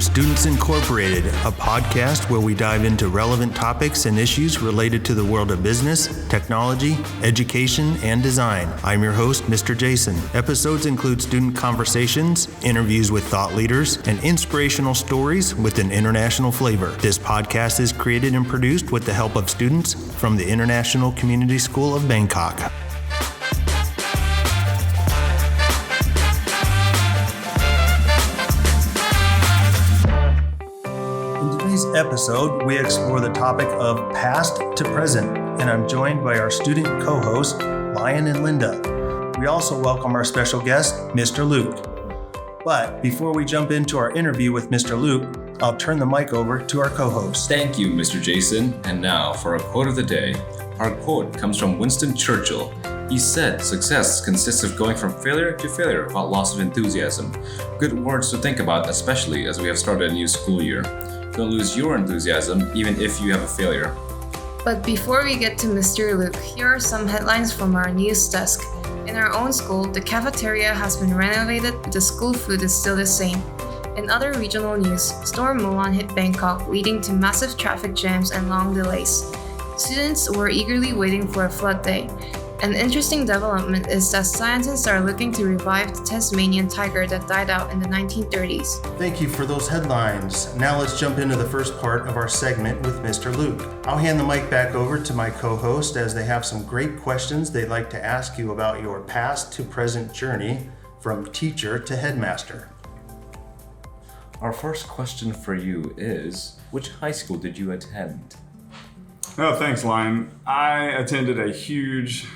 Students Incorporated, a podcast where we dive into relevant topics and issues related to the world of business, technology, education, and design. I'm your host, Mr. Jason. Episodes include student conversations, interviews with thought leaders, and inspirational stories with an international flavor. This podcast is created and produced with the help of students from the International Community School of Bangkok. Episode, we explore the topic of past to present, and I'm joined by our student co-host, Lion and Linda. We also welcome our special guest, Mr. Luke. But before we jump into our interview with Mr. Luke, I'll turn the mic over to our co-host. Thank you, Mr. Jason. And now for our quote of the day. Our quote comes from Winston Churchill. He said, "Success consists of going from failure to failure without loss of enthusiasm." Good words to think about, especially as we have started a new school year. Don't lose your enthusiasm, even if you have a failure. But before we get to Mr. Luke, here are some headlines from our news desk. In our own school, the cafeteria has been renovated, but the school food is still the same. In other regional news, Storm Mulan hit Bangkok, leading to massive traffic jams and long delays. Students were eagerly waiting for a flood day. An interesting development is that scientists are looking to revive the Tasmanian tiger that died out in the 1930s. Thank you for those headlines. Now let's jump into the first part of our segment with Mr. Luke. I'll hand the mic back over to my co-host as they have some great questions they'd like to ask you about your past to present journey from teacher to headmaster. Our first question for you is, which high school did you attend? Oh, thanks, Lion. I attended a huge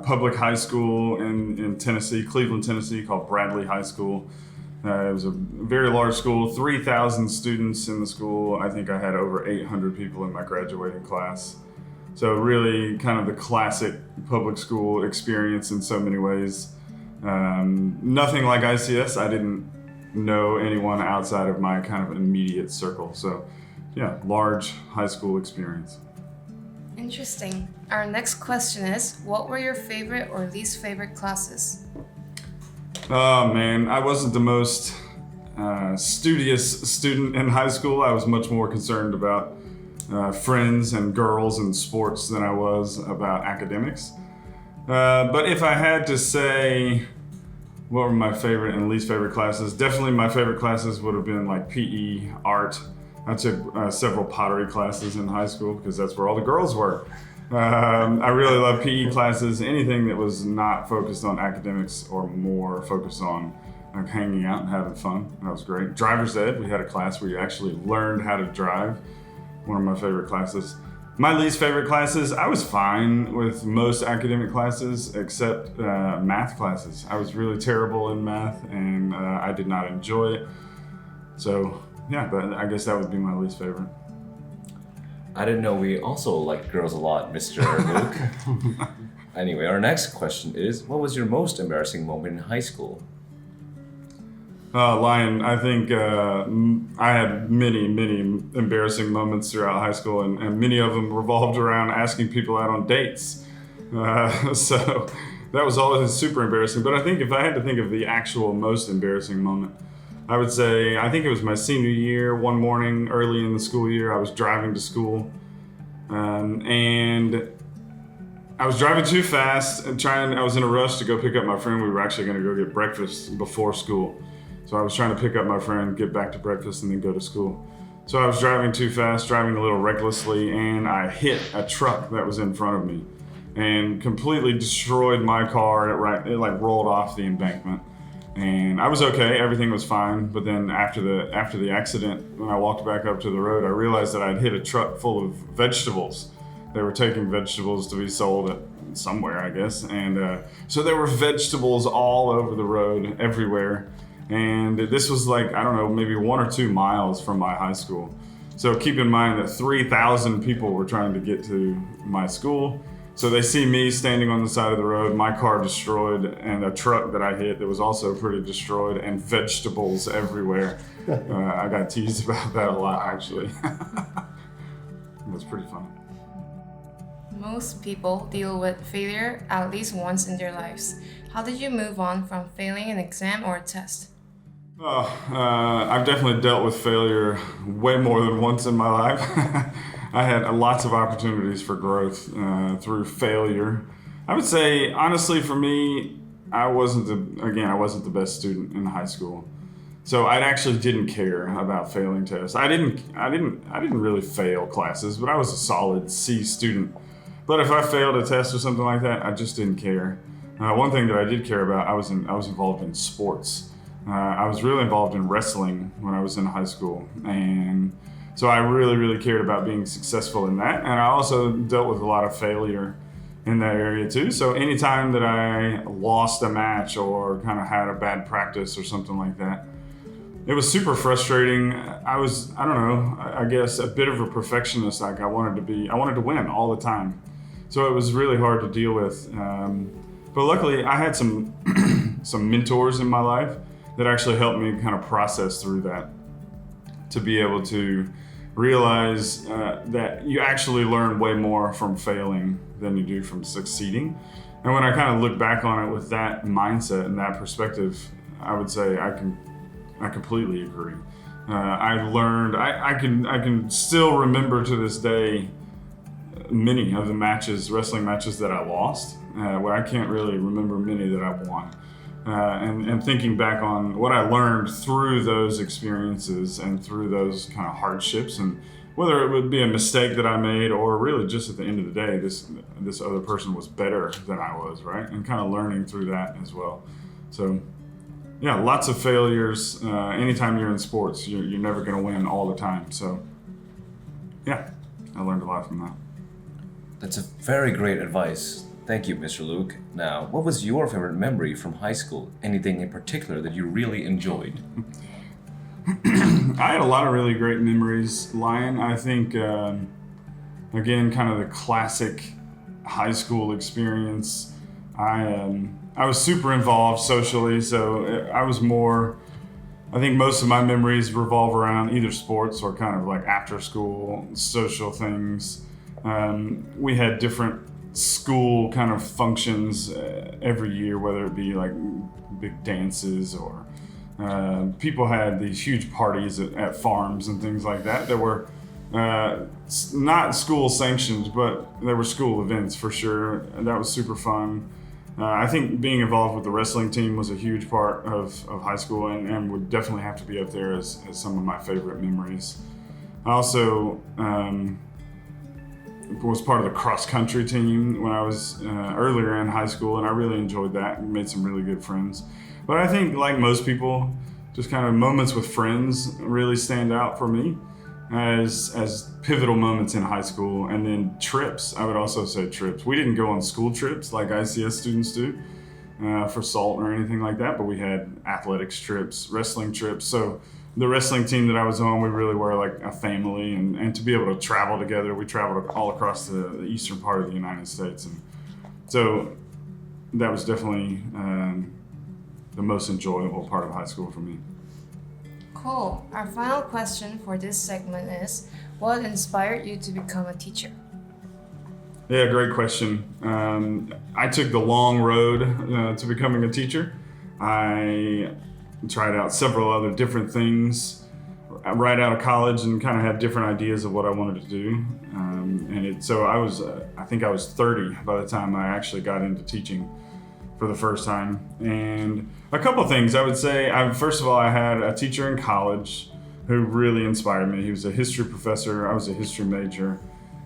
public high school in Tennessee, Cleveland, Tennessee, called Bradley High School. It was a very large school, 3,000 students in the school. I think I had over 800 people in my graduating class. So really kind of the classic public school experience in so many ways. Nothing like ICS. I didn't know anyone outside of my kind of immediate circle. So yeah, large high school experience. Interesting. Our next question is, what were your favorite or least favorite classes? Oh man, I wasn't the most studious student in high school. I was much more concerned about friends and girls and sports than I was about academics. But if I had to say what were my favorite and least favorite classes, definitely my favorite classes would have been like PE, art. I took several pottery classes in high school because that's where all the girls were. I really love PE classes, anything that was not focused on academics or more focused on like hanging out and having fun. That was great. Driver's ed, we had a class where you actually learned how to drive. One of my favorite classes. My least favorite classes, I was fine with most academic classes except math classes. I was really terrible in math and I did not enjoy it. So yeah, but I guess that would be my least favorite. I didn't know we also liked girls a lot, Mr. Luke. Anyway, our next question is, what was your most embarrassing moment in high school? Lion, I think I had many embarrassing moments throughout high school, and many of them revolved around asking people out on dates. So that was always super embarrassing. But I think if I had to think of the actual most embarrassing moment, I would say, I think it was my senior year. One morning early in the school year, I was driving to school and I was driving too fast and I was in a rush to go pick up my friend. We were actually going to go get breakfast before school. So I was trying to pick up my friend, get back to breakfast, and then go to school. So I was driving too fast, driving a little recklessly, and I hit a truck that was in front of me and completely destroyed my car. It like rolled off the embankment. And I was okay, everything was fine. But then after the accident, when I walked back up to the road, I realized that I'd hit a truck full of vegetables. They were taking vegetables to be sold at somewhere, I guess. And so there were vegetables all over the road, everywhere. And this was like, I don't know, maybe 1 or 2 miles from my high school. So keep in mind that 3,000 people were trying to get to my school. So they see me standing on the side of the road, my car destroyed, and a truck that I hit that was also pretty destroyed, and vegetables everywhere. I got teased about that a lot, actually. It was pretty fun. Most people deal with failure at least once in their lives. How did you move on from failing an exam or a test? I've definitely dealt with failure way more than once in my life. I had lots of opportunities for growth through failure. I would say, honestly, for me, I wasn't the best student in high school. So I actually didn't care about failing tests. I didn't really fail classes, but I was a solid C student. But if I failed a test or something like that, I just didn't care. One thing that I did care about, I was involved in sports. I was really involved in wrestling when I was in high school, and so I really, really cared about being successful in that. And I also dealt with a lot of failure in that area too. So anytime that I lost a match or kind of had a bad practice or something like that, it was super frustrating. I don't know, I guess a bit of a perfectionist. Like I wanted to win all the time. So it was really hard to deal with. But luckily I had some mentors in my life that actually helped me kind of process through that, to be able to realize that you actually learn way more from failing than you do from succeeding. And when I kind of look back on it with that mindset and that perspective, I would say I completely agree. I learned, I can still remember to this day many of the wrestling matches that I lost, where I can't really remember many that I won. And thinking back on what I learned through those experiences and through those kind of hardships, and whether it would be a mistake that I made or really just at the end of the day, this other person was better than I was, right? And kind of learning through that as well. So yeah, lots of failures. Anytime you're in sports, you're never going to win all the time. So yeah, I learned a lot from that. That's a very great advice. Thank you, Mr. Luke. Now, what was your favorite memory from high school? Anything in particular that you really enjoyed? I had a lot of really great memories, Lion. I think, again, kind of the classic high school experience. I was super involved socially, so I think most of my memories revolve around either sports or kind of like after school social things. We had different school kind of functions every year, whether it be like big dances or people had these huge parties at farms and things like that were not school sanctioned, but they were school events for sure. And that was super fun. I think being involved with the wrestling team was a huge part of high school and would definitely have to be up there as some of my favorite memories. I also was part of the cross-country team when I was earlier in high school, and I really enjoyed that and made some really good friends. But I think, like most people, just kind of moments with friends really stand out for me as pivotal moments in high school. And then trips, I would also say trips. We didn't go on school trips like ICS students do for SALT or anything like that, but we had athletics trips, wrestling trips. So the wrestling team that I was on, we really were like a family, and to be able to travel together, we traveled all across the eastern part of the United States. And so that was definitely the most enjoyable part of high school for me. Cool. Our final question for this segment is, what inspired you to become a teacher? Yeah, great question. I took the long road to becoming a teacher. I tried out several other different things right out of college and kind of had different ideas of what I wanted to do. So I think I was 30 by the time I actually got into teaching for the first time. And a couple of things I would say. First of all, I had a teacher in college who really inspired me. He was a history professor. I was a history major.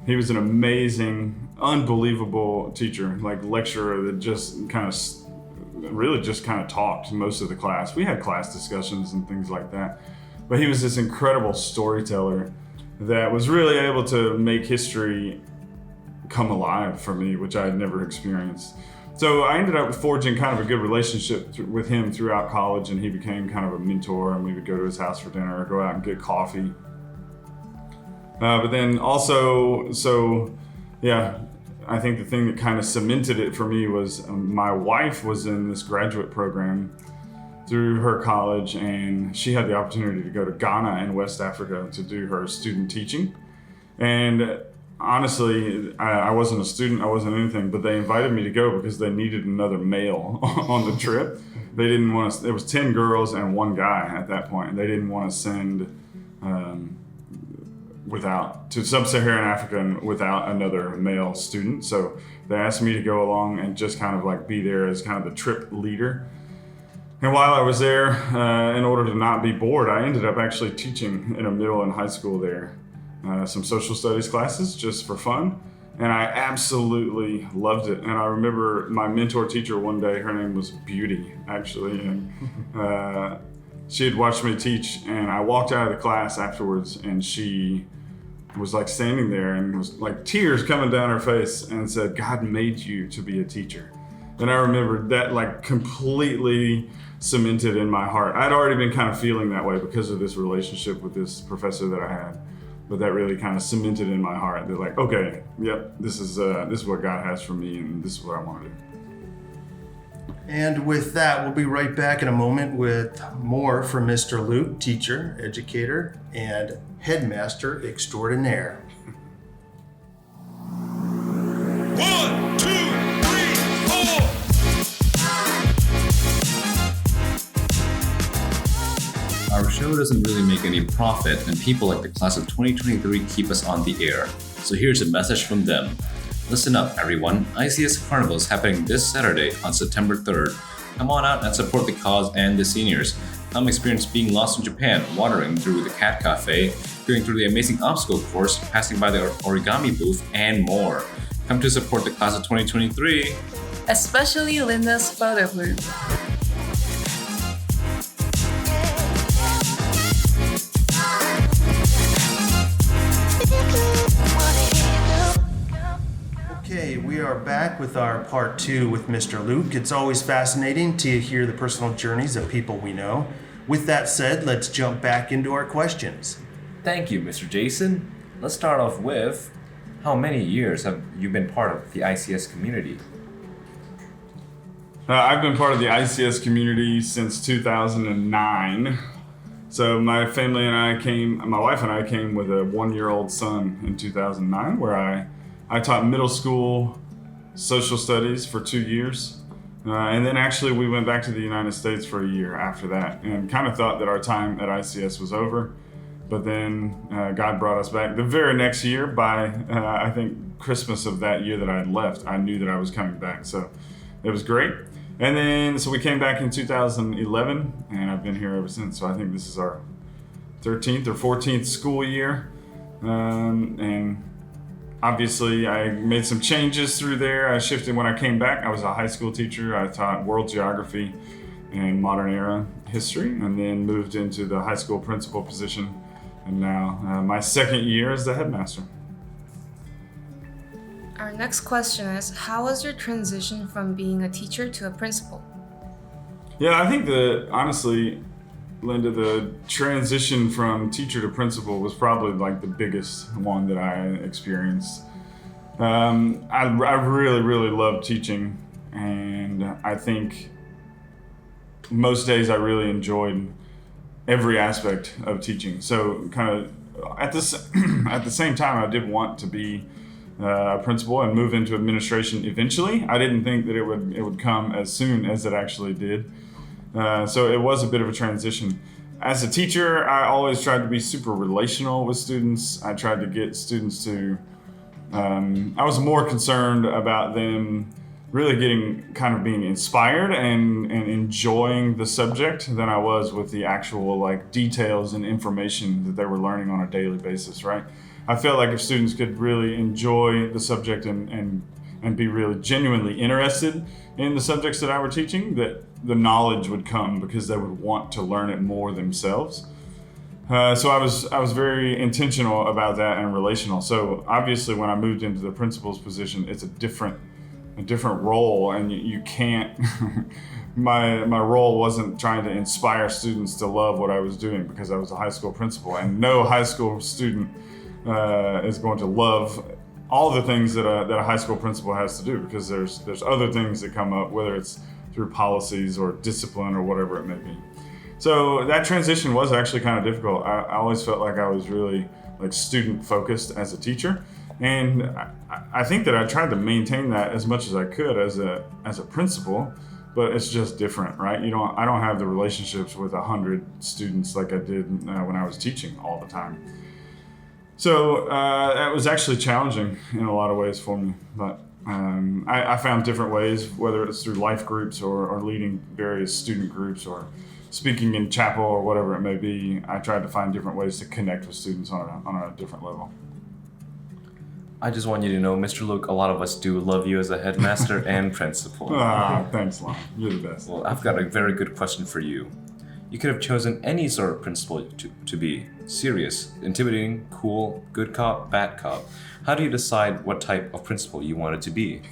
He was an amazing, unbelievable teacher, like lecturer that just kind of talked most of the class. We had class discussions and things like that. But he was this incredible storyteller that was really able to make history come alive for me, which I had never experienced. So I ended up forging kind of a good relationship with him throughout college, and he became kind of a mentor, and we would go to his house for dinner or go out and get coffee. But then also, I think the thing that kind of cemented it for me was my wife was in this graduate program through her college, and she had the opportunity to go to Ghana in West Africa to do her student teaching. And honestly, I wasn't a student, I wasn't anything, but they invited me to go because they needed another male on the trip. they didn't want to. It was 10 girls and 1 guy at that point, and they didn't want to send to sub-Saharan Africa without another male student. So they asked me to go along and just kind of like be there as kind of the trip leader. And while I was there, in order to not be bored, I ended up actually teaching in a middle and high school there, some social studies classes just for fun. And I absolutely loved it. And I remember my mentor teacher one day, her name was Beauty, actually. And she had watched me teach, and I walked out of the class afterwards, and she was like standing there and was like tears coming down her face and said, "God made you to be a teacher." And I remember that like completely cemented in my heart. I'd already been kind of feeling that way because of this relationship with this professor that I had. But that really kind of cemented in my heart that like, okay, yep, this is what God has for me, and this is what I want to do. And with that, we'll be right back in a moment with more from Mr. Luke, teacher, educator, and headmaster extraordinaire. 1, 2, 3, 4. Our show doesn't really make any profit, and people like the class of 2023 keep us on the air. So here's a message from them. Listen up, everyone. ICS Carnival is happening this Saturday on September 3rd. Come on out and support the cause and the seniors. Come experience being lost in Japan, wandering through the cat cafe, going through the amazing obstacle course, passing by the origami booth, and more. Come to support the class of 2023. Especially Linda's photo booth. Okay, we are back with our part 2 with Mr. Luke. It's always fascinating to hear the personal journeys of people we know. With that said, let's jump back into our questions. Thank you, Mr. Jason. Let's start off with, how many years have you been part of the ICS community? I've been part of the ICS community since 2009. So my wife and I came with a 1-year-old son in 2009, where I taught middle school social studies for 2 years. And then actually we went back to the United States for a year after that, and kind of thought that our time at ICS was over. But then God brought us back the very next year. By I think Christmas of that year that I had left, I knew that I was coming back. So it was great. And then, so we came back in 2011, and I've been here ever since. So I think this is our 13th or 14th school year. And obviously, I made some changes through there. I shifted when I came back. I was a high school teacher. I taught world geography and modern era history, and then moved into the high school principal position. And now my second year as the headmaster. Our next question is, how was your transition from being a teacher to a principal? Yeah, I think honestly, Linda, the transition from teacher to principal was probably like the biggest one that I experienced. I really, really loved teaching, and I think most days I really enjoyed every aspect of teaching. So kind of at the same time, I did want to be a principal and move into administration eventually. I didn't think that it would come as soon as it actually did. So it was a bit of a transition. As a teacher, I always tried to be super relational with students. I tried to get students to, I was more concerned about them really being inspired and enjoying the subject than I was with the actual like details and information that they were learning on a daily basis, right? I felt like if students could really enjoy the subject and be really genuinely interested in the subjects that I were teaching, that the knowledge would come because they would want to learn it more themselves. So I was very intentional about that and relational. So obviously when I moved into the principal's position, it's a different role, and you can't, my role wasn't trying to inspire students to love what I was doing, because I was a high school principal, and no high school student is going to love all the things that a high school principal has to do, because there's other things that come up, whether it's through policies or discipline or whatever it may be. So that transition was actually kind of difficult. I always felt like I was really like student focused as a teacher, and I think that I tried to maintain that as much as I could as a principal. but it's just different, right? I don't have the relationships with 100 students like I did when I was teaching all the time. So that was actually challenging in a lot of ways for me, but I found different ways, whether it's through life groups or leading various student groups or speaking in chapel or whatever it may be. I tried to find different ways to connect with students on a different level. I just want you to know, Mr. Luke, a lot of us do love you as a headmaster and principal. Thanks, Lon. You're the best. Well, I've got a very good question for you. You could have chosen any sort of principal to be. Serious, intimidating, cool, good cop, bad cop. How do you decide what type of principal you wanted to be?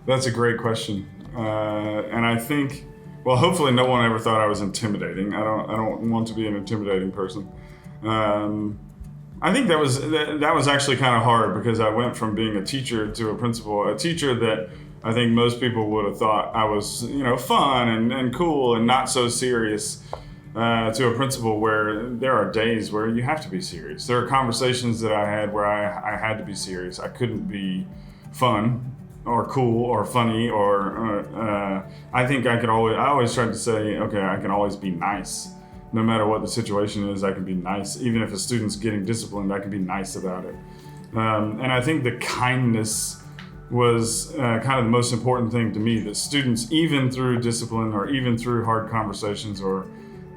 That's a great question. And I think, well, hopefully no one ever thought I was intimidating. I don't want to be an intimidating person. I think that was actually kind of hard because I went from being a teacher to a principal, a teacher that I think most people would have thought I was, fun and cool and not so serious, to a principal where there are days where you have to be serious. There are conversations that I had where I had to be serious. I couldn't be fun or cool or funny or I think I always tried to say, okay, I can always be nice. No matter what the situation is, I can be nice. Even if a student's getting disciplined, I can be nice about it. And I think the kindness was kind of the most important thing to me, that students, even through discipline or even through hard conversations or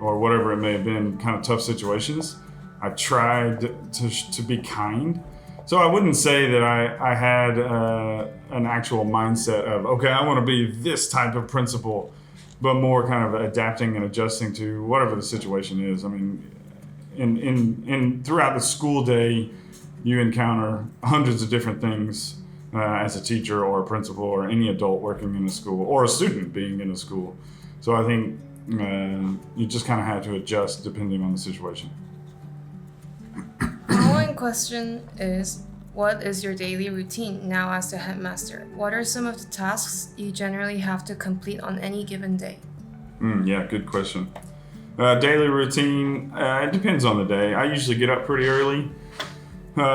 whatever it may have been, kind of tough situations, I tried to be kind. So I wouldn't say that I had an actual mindset of, okay, I want to be this type of principal, but more kind of adapting and adjusting to whatever the situation is. I mean, in throughout the school day, you encounter hundreds of different things as a teacher or a principal or any adult working in a school or a student being in a school. So I think you just kind of had to adjust depending on the situation. Following question is, what is your daily routine now as the headmaster? What are some of the tasks you generally have to complete on any given day? Yeah, good question. Daily routine, it depends on the day. I usually get up pretty early.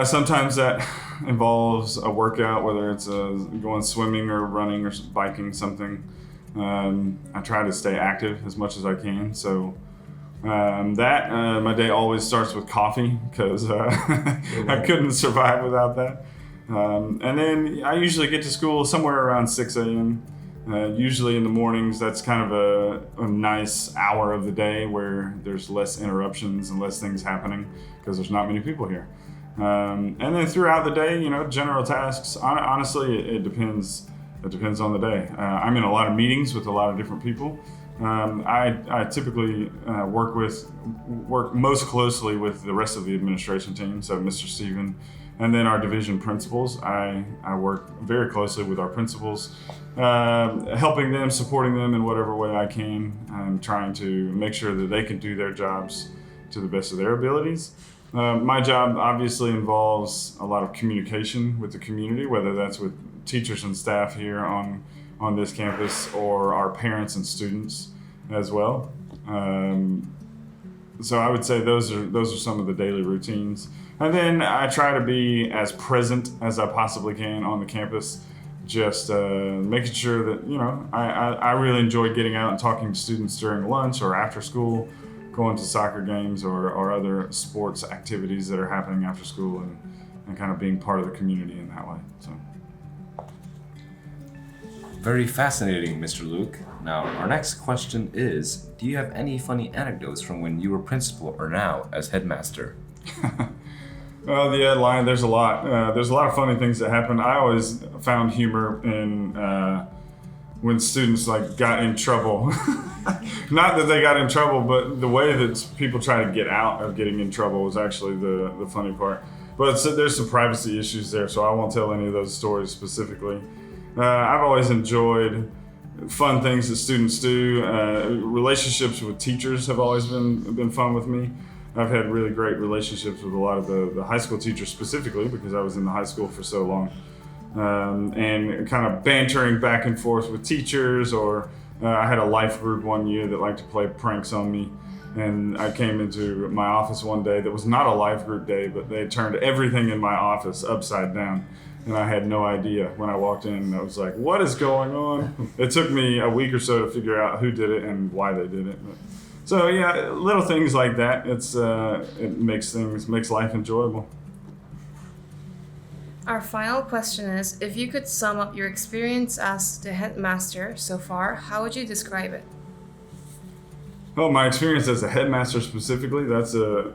Sometimes that involves a workout, whether it's going swimming or running or biking, something. I try to stay active as much as I can. So my day always starts with coffee because I couldn't survive without that. And then I usually get to school somewhere around 6 a.m. Usually in the mornings. That's kind of a nice hour of the day where there's less interruptions and less things happening because there's not many people here. And then throughout the day, general tasks, honestly, it depends. It depends on the day. I'm in a lot of meetings with a lot of different people. I typically work most closely with the rest of the administration team, so Mr. Steven, and then our division principals. I work very closely with our principals, helping them, supporting them in whatever way I can. I'm trying to make sure that they can do their jobs to the best of their abilities. My job obviously involves a lot of communication with the community, whether that's with teachers and staff here on this campus or our parents and students as well. So I would say those are some of the daily routines. And then I try to be as present as I possibly can on the campus, just making sure that, I really enjoy getting out and talking to students during lunch or after school, going to soccer games or other sports activities that are happening after school and kind of being part of the community in that way. So. Very fascinating, Mr. Luke. Now, our next question is, do you have any funny anecdotes from when you were principal or now as headmaster? Well, the line, there's a lot. There's a lot of funny things that happen. I always found humor in when students got in trouble. Not that they got in trouble, but the way that people try to get out of getting in trouble was actually the funny part. But there's some privacy issues there, so I won't tell any of those stories specifically. I've always enjoyed fun things that students do. Relationships with teachers have always been fun with me. I've had really great relationships with a lot of the high school teachers specifically because I was in the high school for so long. And kind of bantering back and forth with teachers, or I had a life group one year that liked to play pranks on me. And I came into my office one day that was not a life group day, but they turned everything in my office upside down. And I had no idea when I walked in. I was like, what is going on? It took me a week or so to figure out who did it and why they did it. So yeah, little things like that. It makes life enjoyable. Our final question is, if you could sum up your experience as the headmaster so far, how would you describe it? Well, my experience as a headmaster specifically, that's a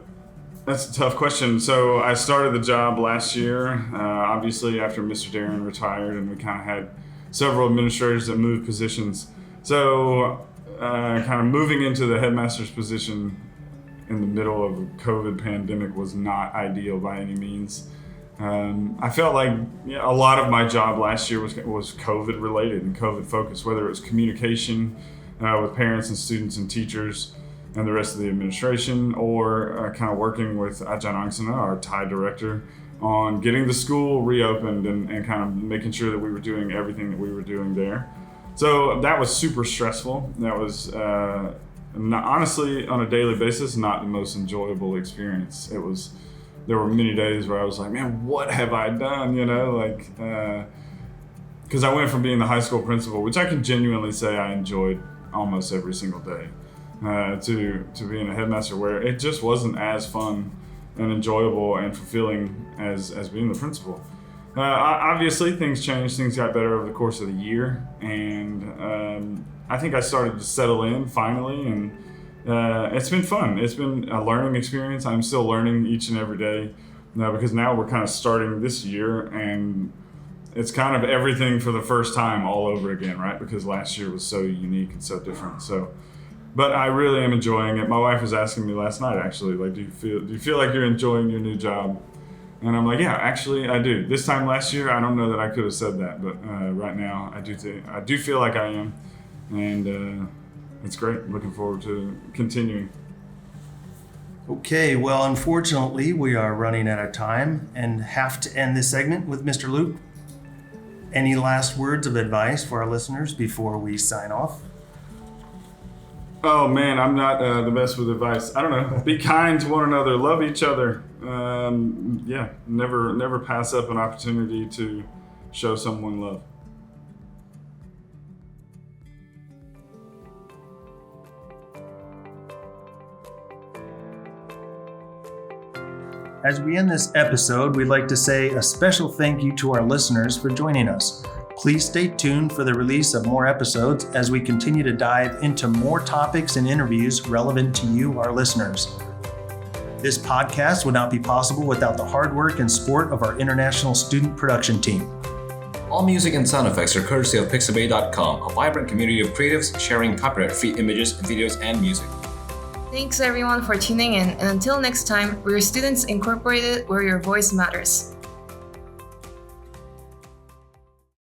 tough question. So I started the job last year, obviously after Mr. Darren retired, and we kind of had several administrators that moved positions. So kind of moving into the headmaster's position in the middle of a COVID pandemic was not ideal by any means. I felt like a lot of my job last year was COVID related and COVID focused, whether it was communication with parents and students and teachers and the rest of the administration, or kind of working with Ajahn Angsana, our Thai director, on getting the school reopened and kind of making sure that we were doing everything that we were doing there. So that was super stressful. That was honestly, on a daily basis, not the most enjoyable experience. There were many days where I was like, man, what have I done? Because I went from being the high school principal, which I can genuinely say I enjoyed almost every single day, to being a headmaster where it just wasn't as fun and enjoyable and fulfilling as being the principal. Obviously, things changed. Things got better over the course of the year, and I think I started to settle in finally, and it's been fun. It's been a learning experience. I'm still learning each and every day, because now we're kind of starting this year, and it's kind of everything for the first time all over again, right? Because last year was so unique and so different. But I really am enjoying it. My wife was asking me last night, actually, like, do you feel like you're enjoying your new job? And I'm like, yeah, actually, I do. This time last year, I don't know that I could have said that, but right now, I do feel like I am, and it's great. Looking forward to continuing. Okay, well, unfortunately, we are running out of time and have to end this segment with Mr. Luke. Any last words of advice for our listeners before we sign off? Oh man, I'm not the best with advice. I don't know. Be kind to one another. Love each other. Never pass up an opportunity to show someone love. As we end this episode, we'd like to say a special thank you to our listeners for joining us. Please stay tuned for the release of more episodes as we continue to dive into more topics and interviews relevant to you, our listeners. This podcast would not be possible without the hard work and support of our international student production team. All music and sound effects are courtesy of Pixabay.com, a vibrant community of creatives sharing copyright-free images, videos, and music. Thanks everyone for tuning in, and until next time, we're Students Incorporated, where your voice matters.